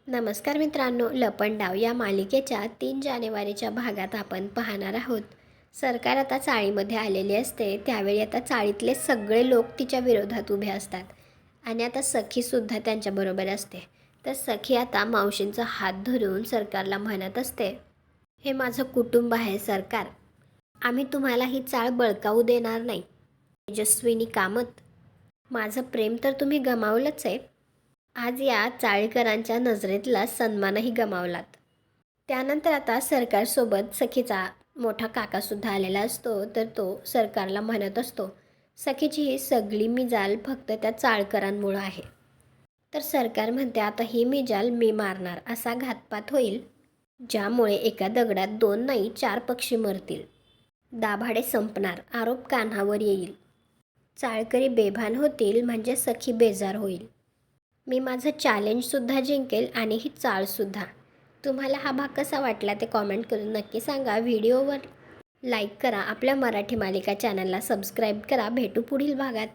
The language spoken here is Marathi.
नमस्कार मित्रांनो, लपंडाव या मालिकेच्या 3 जानेवारीच्या भागात आपण पाहणार आहोत. सरकार आता चाळीमध्ये आलेले असते. त्यावेळी आता चाळीतले सगळे लोक तिच्या विरोधात उभे असतात आणि आता सखीसुद्धा त्यांच्याबरोबर असते. तर सखी आता मावशींचा हात धरून सरकारला म्हणत असते, हे माझं कुटुंब आहे सरकार. आम्ही तुम्हाला ही चाळ बळकावू देणार नाही. तेजस्विनी कामत, माझं प्रेम तर तुम्ही गमावलंच आहे. आज या चाळीकरांच्या नजरेतला सन्मानही गमावलात. त्यानंतर आता सरकारसोबत सखीचा मोठा काकासुद्धा आलेला असतो. तर तो सरकारला म्हणत असतो, सखीची ही सगळी मिजाल फक्त त्या चाळकरांमुळं आहे. तर सरकार म्हणते, आता ही मिजाल मी मारणार. असा घातपात होईल ज्यामुळे एका दगडात 2 नाही 4 पक्षी मरतील. दाभाडे संपणार, आरोप कान्हावर येईल. चाळकरी बेभान होतील म्हणजे सखी बेजार होईल. मी माझं चॅलेंजसुद्धा जिंकेल आणि ही चाळसुद्धा. तुम्हाला हा भाग कसा वाटला ते कॉमेंट करून नक्की सांगा. व्हिडिओवर लाईक करा. आपल्या मराठी मालिका चॅनलला सबस्क्राईब करा. भेटू पुढील भागात.